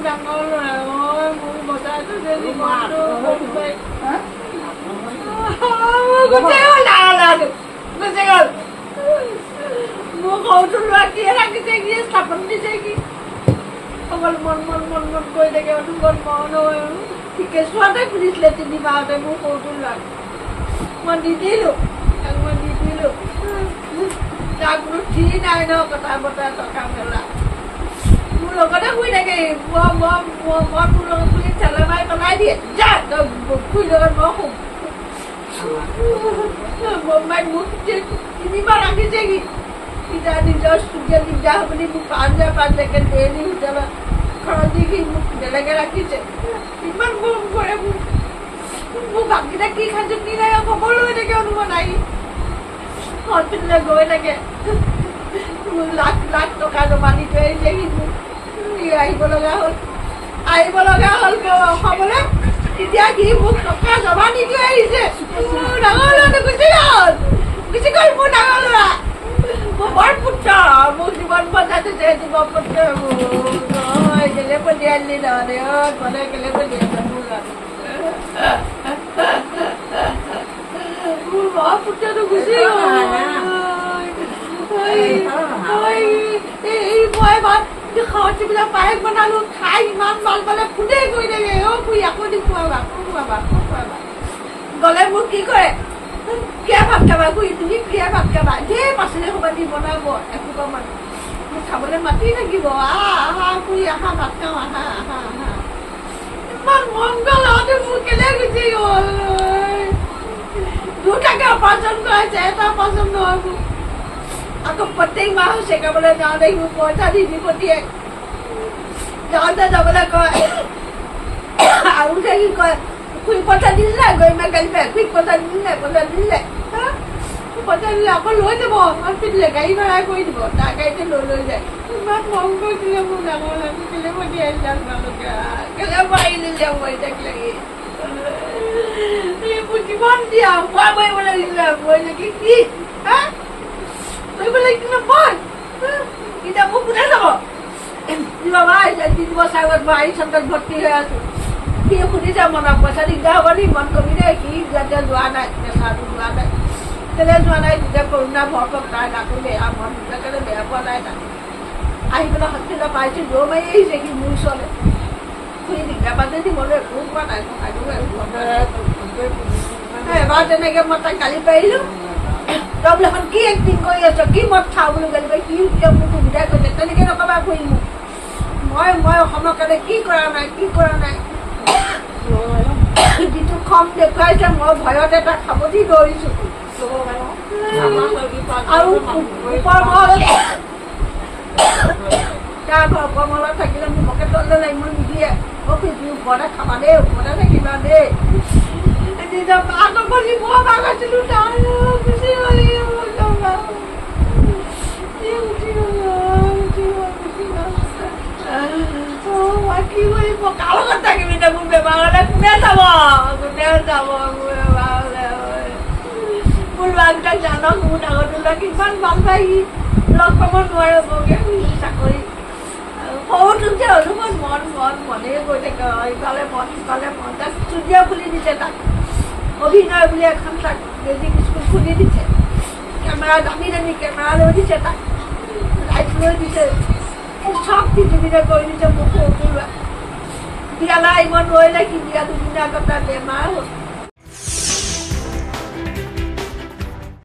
ডাঙৰ ল'ৰা মোৰ বজাৰটো যে জীৱনটো গুচি গ'ল ডাঙৰ ল'ৰাটো গুচি গ'ল মোৰ সৰুটো ল'ৰা কি ৰাখিছে কি স্থাপন দিছে কি অকল মন মন মন মন কৰি থাকে মন মন কেঁচুৱাতে ফুৰিছিলে 3 মাহতে মোৰ সৰুটো ল'ৰাক মই নিদিলোঁ তাক কোনো ঠিক নাই ন কথা বতৰা টকা মেলা মোৰ লগতে শুই থাকে মই তোৰ লগত শুই চেলে মাৰি পেলাই দিয়ে যা তই শুই লগত মই শুম বম্বাইত মোক 3 বাৰ ৰাখিছে কি এতিয়া নিজৰ চুকীয়া দিগদাৰ বুলি মোক 5,000 ডেইলি হোটেলত খৰচ দি কি মোক বেলেগে ৰাখিছে ইমান মৰম কৰে মোক ভাতকেইটা কি খাইছো কি নাই খবৰ লৈ থাকে অনুমান আহি হস্পিটেলত গৈ থাকে লাখ টকা জমা দি থৈ আহিছে সি আহিব লগা হ'ল অসমলৈ তেতিয়া সি মোক টকা জমা দি থৈ আহিছে ডাঙৰ ল'ৰাটো গুচি গ'ল মোৰ ডাঙৰ ল'ৰা মোৰ বৰ পুত্ৰ মোক জীৱন বজাইছে জীৱন পুত্ৰ মোৰ কেলে পঠিয়ালি নহ'লে গ'লে কেলে পঠিয়াইছে মোৰ ল'ৰাটো মোৰ বৰ পুত্ৰটো গুচি গ'ল খাওয়াচিবিলাক পায়স বনালো খাই ইমান ভাল পালে ফুটে গৈ থাকে খুই আকৌ দি খুৱাবা গ'লে মোক কি কৰে কিয় ভাত খাবা খুই তুমি কিয় ভাত খাবা ধেৰ পাচলি সোপা দি বনাব এসোপা মান মোক খাবলৈ মাতি থাকিব আহা খুই আহা ভাত খাওঁ আহা ইমান মংগল হওঁতে মোৰ কেলে গুচি গ'ল দুটাকে অপাৰেশ্যন কৰাইছে এটা অপাৰেশ্যন নহ'ব আকৌ প্ৰত্যেক মাহত চেকাবলৈ যাওঁতে মোক পইচা দি পঠিয়াই যাওঁতে যাবলৈ কয় আৰু যে কি কয় খুই পইচা দিলে নাই গৰিমা গাড়ী পাই খুই পইচা দিলে আকৌ লৈ যাব হস্পিটেললৈ গাড়ী ভাড়া কৰি দিব তাৰ গাড়ীতে লৈ যায় ইমান মৰম কৰিছিলে মোৰ ডাঙৰ ল'ৰাটো কেলে পঠিয়াইছে আপোনালোকে কেলে পাৰিলে মই তাক লাগি মোৰ জীৱন দিয়া খোৱা কৰিব লাগিছিলে মই নেকি কি কৰিব লাগিছিলে মই এতিয়া মোক কোনে যাব বাবা 3 বছৰ আগত মই আইচেণ্টাৰত ভৰ্তি হৈ আছো সি সুধিছে মনত পইচা দিগদাৰ হ'ব নি মন কবি দে সি যাতে যোৱা নাই পেচাৰটো যোৱা নাই কেলে যোৱা নাই তেতিয়া কৰোণা ভৰপক তাৰ গাটো বেয়া মন কেলে বেয়া পোৱা নাই তাক আহি পেলাই হস্পিটেলত পাইছোঁ দৌৰ মাৰি আহিছে সি মোৰ ওচৰলৈ খুলি দিগদাৰ পাতে দিবলৈ একো পোৱা নাই এবাৰ তেনেকৈ মই তাক গালি পাৰিলোঁ তই বোলে এখন কি এক্টিং কৰি আছ কি মদ খাওঁ বুলি গালি পাৰি কি মোক সুবিধা কৰিছে তেনেকৈ নকবা কৰি মোক মই অসমৰ কাৰণে কি কৰা নাই যিটো খং দেখুৱাইছে মই ভয়তে তাক সাৱধি দৌৰিছোঁ আৰু ওপৰ তাৰ ওপৰ মলত থাকিলে মোৰ মকে তললৈ লাগিব নিদিয়ে তুমি ওপৰতে খাবা দেই ওপৰতে থাকিবা দেই নিজৰ মাকক বলি মই ভাগিছিলোঁ তাৰ গুচি গ'লি কি কৰিব কাৰ লগত থাকিবি এতিয়া মোৰ বেমাৰ হ'লে কোনে যাব মোৰ বেমাৰ হ'লে মোৰ ল'ৰাকেইটাক জানক মোৰ ডাঙৰটো ল'ৰা কিমান ভাল পায় সি লগ পাব নোৱাৰে বৰকৈ চাকৰি সৰুটো যে অলপমান মনে গৈ থাকে ইফালে মন সিফালে মন তাক ষ্টুডিঅ' খুলি দিছে তাক অভিনয় বুলি এখন তাক বেজিক স্কুল খুলি দিছে কেমেৰা দামী কেমেৰা লৈ দিছে তাক লাইট লৈ দিছে চব পৃথিৱীতে কৰি দিছে মোক সৰুটো ল'ৰা বিয়ালৈ আহিব নোৱাৰিলে সি বিয়া 2 দিনৰ আগত তাৰ বেমাৰ হ'ল